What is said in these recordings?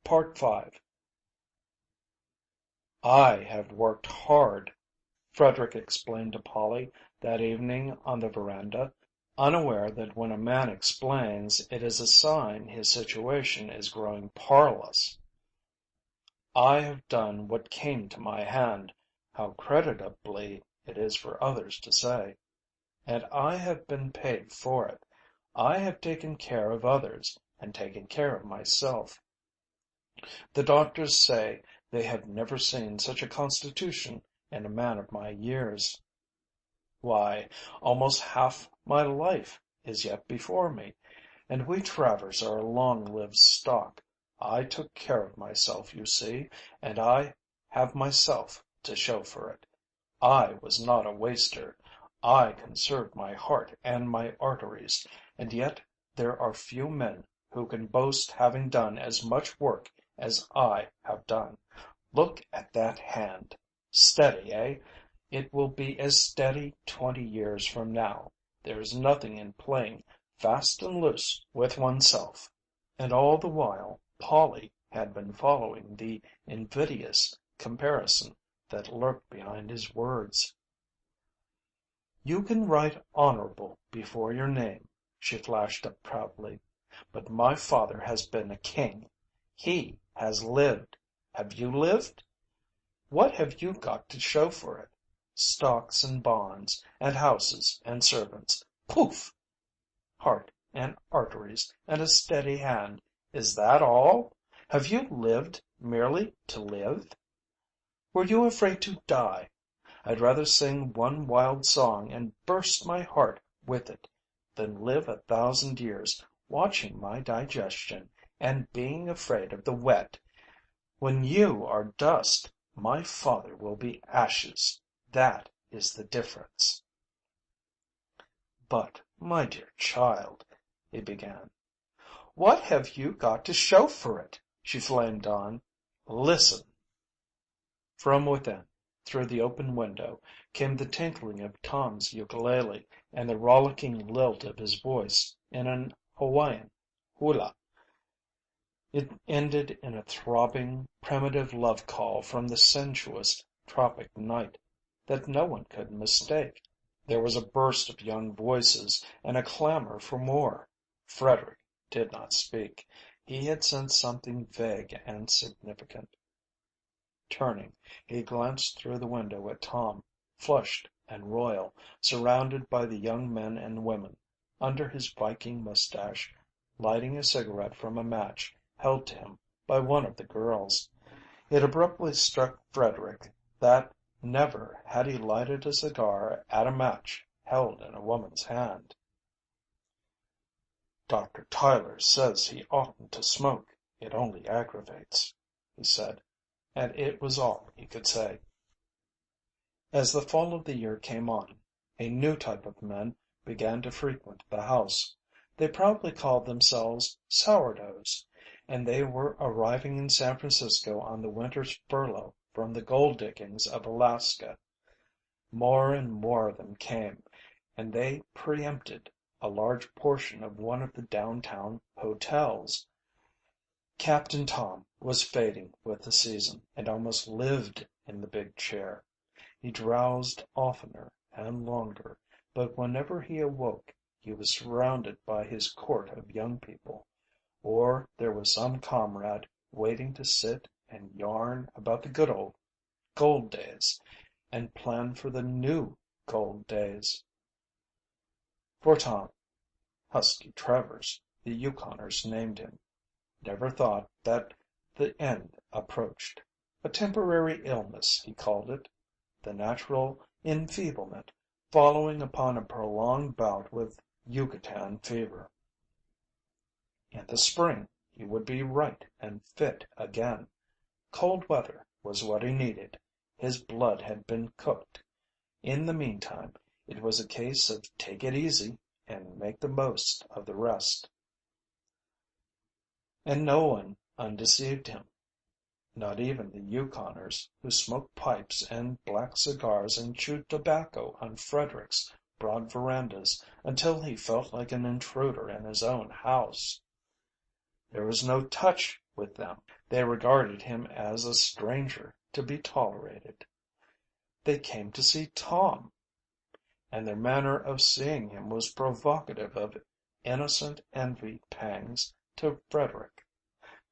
5. "I have worked hard," Frederick explained to Polly that evening on the veranda, unaware that when a man explains it is a sign his situation is growing parlous. "I have done what came to my hand, how creditably it is for others to say. And I have been paid for it. I have taken care of others and taken care of myself. The doctors say they have never seen such a constitution in a man of my years. Why, almost half my life is yet before me, and we Travers are a long-lived stock. I took care of myself, you see, and I have myself to show for it. I was not a waster. I conserved my heart and my arteries, and yet there are few men who can boast having done as much work as I have done. Look at that hand. Steady, eh? It will be as steady 20 years from now. There is nothing in playing fast and loose with oneself." And all the while Polly had been following the invidious comparison that lurked behind his words. "You can write honorable before your name," she flashed up proudly, "but my father has been a king. He has lived. Have you lived? What have you got to show for it? Stocks and bonds, and houses and servants. Poof! Heart and arteries and a steady hand. Is that all? Have you lived merely to live? Were you afraid to die? I'd rather sing one wild song and burst my heart with it than live 1,000 years watching my digestion and being afraid of the wet. When you are dust, my father will be ashes. That is the difference." "But, my dear child," he began. "What have you got to show for it?" she flamed on. "Listen." From within, through the open window, came the tinkling of Tom's ukulele and the rollicking lilt of his voice in an Hawaiian hula. It ended in a throbbing, primitive love call from the sensuous tropic night that no one could mistake. There was a burst of young voices and a clamor for more. Frederick did not speak. He had sensed something vague and significant. Turning, he glanced through the window at Tom, flushed and royal, surrounded by the young men and women, under his Viking mustache, lighting a cigarette from a match held to him by one of the girls. It abruptly struck Frederick that never had he lighted a cigar at a match held in a woman's hand. "Dr. Tyler says he oughtn't to smoke. It only aggravates," he said, and it was all he could say. As the fall of the year came on, a new type of men began to frequent the house. They proudly called themselves sourdoughs, and they were arriving in San Francisco on the winter's furlough from the gold diggings of Alaska. More and more of them came, and they preempted a large portion of one of the downtown hotels. Captain Tom was fading with the season, and almost lived in the big chair. He drowsed oftener and longer, but whenever he awoke he was surrounded by his court of young people, or there was some comrade waiting to sit and yarn about the good old gold days and plan for the new gold days. For Tom, Husky Travers, the Yukoners named him, never thought that the end approached. A temporary illness, he called it, the natural enfeeblement following upon a prolonged bout with Yucatan fever. In the spring he would be right and fit again. Cold weather was what he needed. His blood had been cooked. In the meantime, it was a case of take it easy and make the most of the rest. And no one undeceived him. Not even the Yukoners, who smoked pipes and black cigars and chewed tobacco on Frederick's broad verandas until he felt like an intruder in his own house. There was no touch with them. They regarded him as a stranger to be tolerated. They came to see Tom, and their manner of seeing him was provocative of innocent envy pangs to Frederick.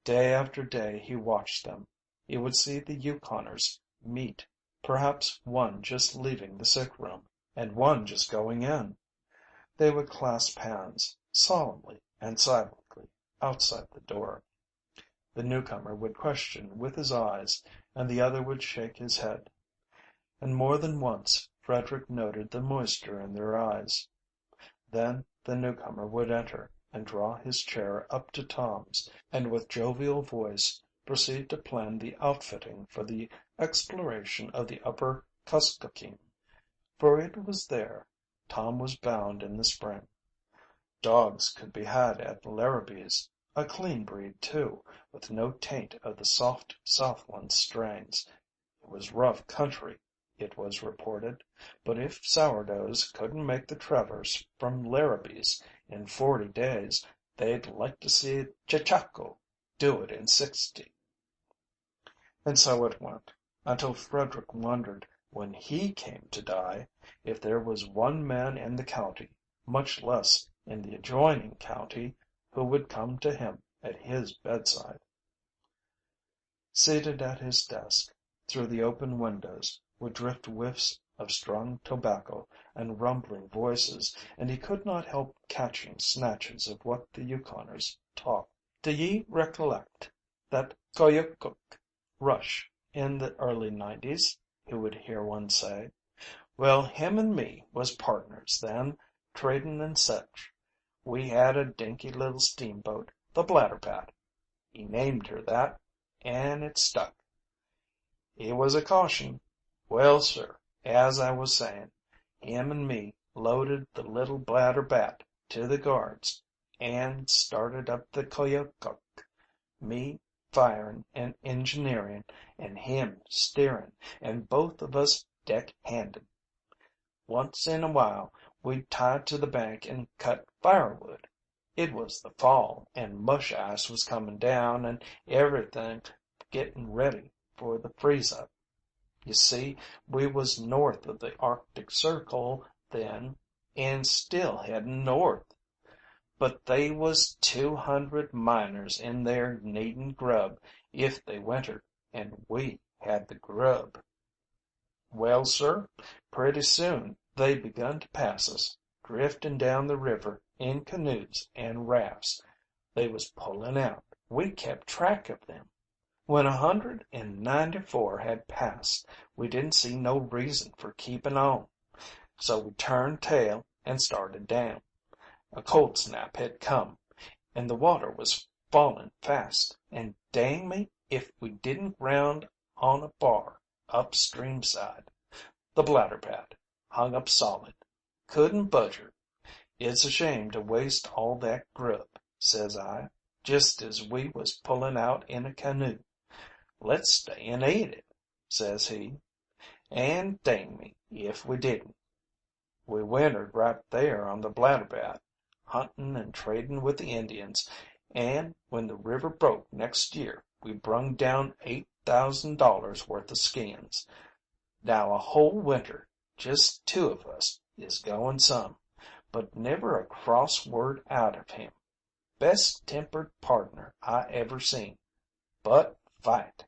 Day after day he watched them. He would see the Yukoners meet, perhaps one just leaving the sick room, and one just going in. They would clasp hands, solemnly and silently, outside the door. The newcomer would question with his eyes, and the other would shake his head. And more than once Frederick noted the moisture in their eyes. Then the newcomer would enter and draw his chair up to Tom's, and with jovial voice proceed to plan the outfitting for the exploration of the upper Kuskokeem, for it was there Tom was bound in the spring. Dogs could be had at Larrabee's, a clean breed too, with no taint of the soft Southland strains. It was rough country, it was reported, but if sourdoughs couldn't make the traverse from Larrabee's in 40 days, they'd like to see Chechako do it in 60. And so it went, until Frederick wondered, when he came to die, if there was one man in the county, much less in the adjoining county, who would come to him at his bedside. Seated at his desk, through the open windows would drift whiffs of strong tobacco and rumbling voices, and he could not help catching snatches of what the Yukoners talked. "Do ye recollect that Koyukuk rush in the early '90s?" he would hear one say. "Well, him and me was partners then, trading and such. We had a dinky little steamboat, the Blatterbat. He named her that, and it stuck. It was a caution. Well, sir, as I was saying, him and me loaded the little Blatterbat to the guards and started up the Koyukuk, me firing and engineering, and him steering, and both of us deck-handed. Once in a while we'd tie to the bank and cut firewood. It was the fall, and mush ice was coming down, and everything getting ready for the freeze-up. You see, we was north of the Arctic Circle then, and still heading north. But they was 200 miners in there needin' grub if they wintered, and we had the grub. Well, sir, pretty soon they begun to pass us, drifting down the river in canoes and rafts. They was pulling out. We kept track of them. When 194 had passed, we didn't see no reason for keeping on, so we turned tail and started down. A cold snap had come, and the water was falling fast, and dang me if we didn't round on a bar upstream side. The Blatterbat hung up solid. Couldn't budge her. It's a shame to waste all that grub, says I, just as we was pulling out in a canoe. Let's stay and eat it, says he, and dang me if we didn't. We wintered right there on the Blatterbat, hunting and trading with the Indians, and when the river broke next year we brung down $8,000 worth of skins. Now a whole winter, just two of us, is going some, but never a cross word out of him. Best tempered partner I ever seen, but fight."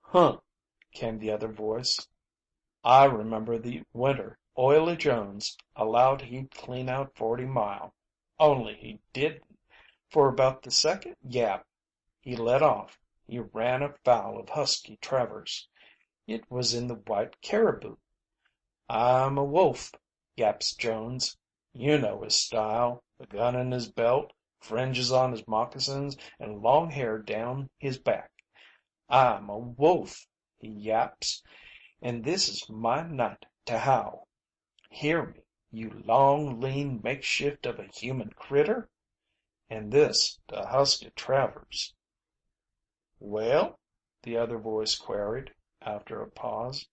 "Huh," came the other voice. "I remember the winter Oily Jones allowed he'd clean out 40 Mile, only he didn't. For about the second yap he let off he ran afoul of Husky Travers. It was in the White Caribou. 'I'm a wolf,' yaps Jones. You know his style, a gun in his belt, fringes on his moccasins, and long hair down his back. 'I'm a wolf,' he yaps, 'and this is my night to howl. Hear me, you long, lean makeshift of a human critter?' And this to Husky Travers." "Well?" the other voice queried, after a pause.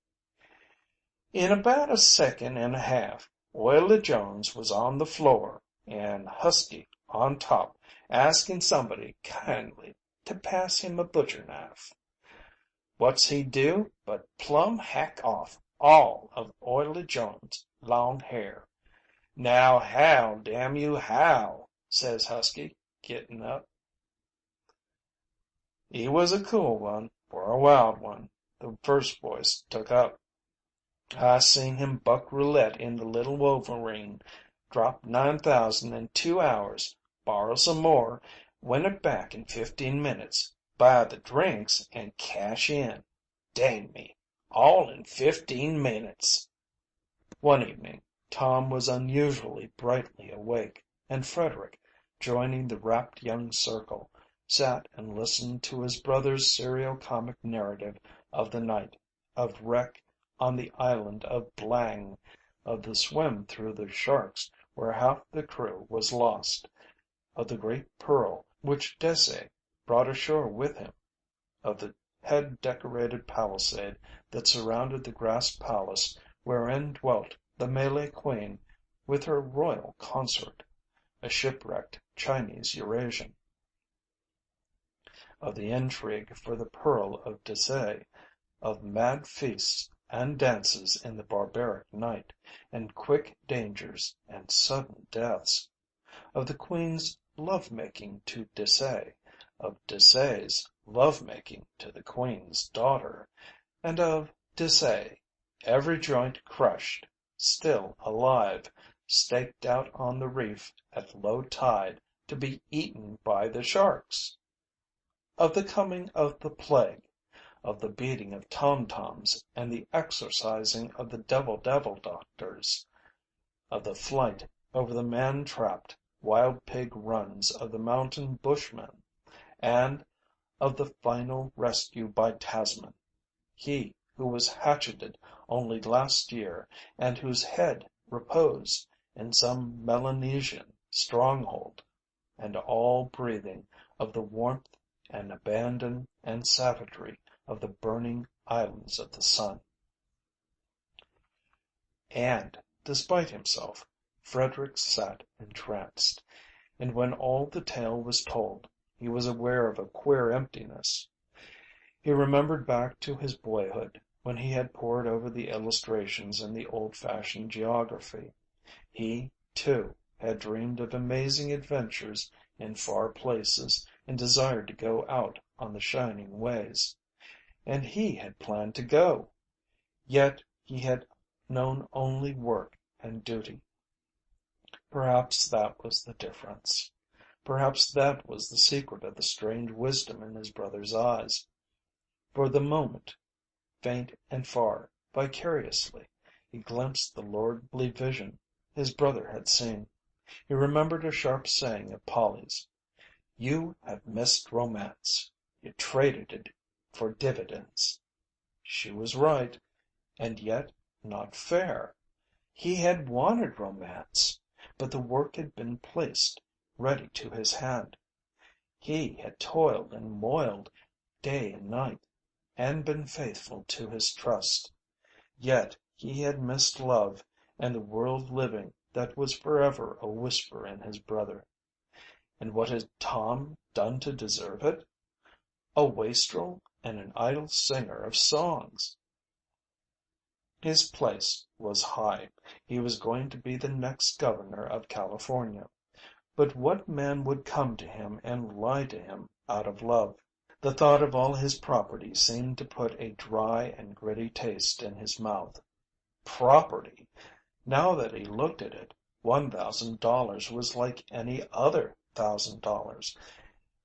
"In about a second and a half, Oily Jones was on the floor and Husky on top, asking somebody kindly to pass him a butcher knife. What's he do but plumb hack off all of Oily Jones's long hair. Now how, damn you, how? Says Husky, getting up. He was a cool one for a wild one, the first voice took up. I seen him buck roulette in the Little Wolverine, drop 9,000 in 2 hours, borrow some more, win it back in 15 minutes, buy the drinks, and cash in. Dang me, all in 15 minutes. One evening Tom was unusually brightly awake, and Frederick, joining the rapt young circle, sat and listened to his brother's serio comic narrative of the night, of wreck on the island of Blang, of the swim through the sharks where half the crew was lost, of the great pearl which Dessaix brought ashore with him, of the head decorated palisade that surrounded the grass palace wherein dwelt the Malay Queen with her royal consort, a shipwrecked Chinese Eurasian, of the intrigue for the pearl of Dessaix, of mad feasts and dances in the barbaric night, and quick dangers and sudden deaths, of the Queen's love-making to Dessaix, of Dessaix's love-making to the Queen's daughter, and of Dessaix, every joint crushed, still alive, staked out on the reef at low tide to be eaten by the sharks, of the coming of the plague, of the beating of tom-toms and the exorcising of the devil doctors, of the flight over the man-trapped wild pig runs of the mountain bushmen, and of the final rescue by Tasman, he who was hatcheted only last year and whose head reposed in some Melanesian stronghold, and all breathing of the warmth and abandon and savagery of the burning islands of the sun. And, despite himself, Frederick sat entranced, and when all the tale was told, he was aware of a queer emptiness. He remembered back to his boyhood, when he had pored over the illustrations in the old-fashioned geography. He, too, had dreamed of amazing adventures in far places and desired to go out on the shining ways. And he had planned to go. Yet he had known only work and duty. Perhaps that was the difference. Perhaps that was the secret of the strange wisdom in his brother's eyes. For the moment, faint and far, vicariously, he glimpsed the lordly vision his brother had seen. He remembered a sharp saying of Polly's: "You have missed romance. You traded it for dividends." She was right, and yet not fair. He had wanted romance, but the work had been placed ready to his hand. He had toiled and moiled day and night, and been faithful to his trust. Yet he had missed love and the world living that was forever a whisper in his brother. And what had Tom done to deserve it? A wastrel and an idle singer of songs. His place was high. He was going to be the next governor of California. But what man would come to him and lie to him out of love? The thought of all his property seemed to put a dry and gritty taste in his mouth. Property! Now that he looked at it, $1,000 was like any other $1,000,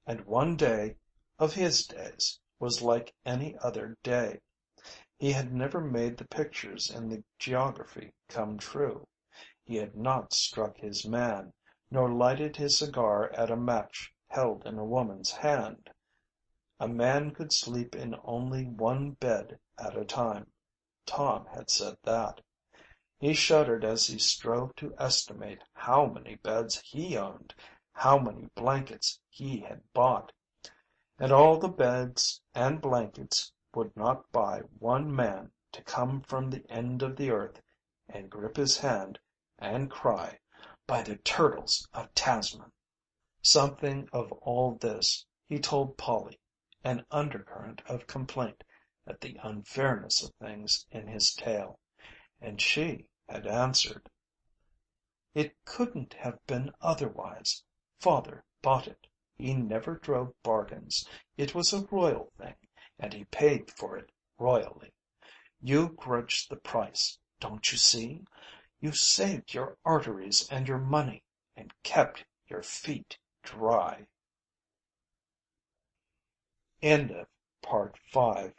and one day of his days was like any other day. He had never made the pictures in the geography come true. He had not struck his man, nor lighted his cigar at a match held in a woman's hand. A man could sleep in only one bed at a time. Tom had said that. He shuddered as he strove to estimate how many beds he owned, how many blankets he had bought. And all the beds and blankets would not buy one man to come from the end of the earth and grip his hand and cry, "By the turtles of Tasman!" Something of all this he told Polly, an undercurrent of complaint at the unfairness of things in his tale, and she had answered: "It couldn't have been otherwise. Father bought it. He never drove bargains. It was a royal thing, and he paid for it royally. You grudged the price, don't you see? You saved your arteries and your money, and kept your feet dry." End of part 5.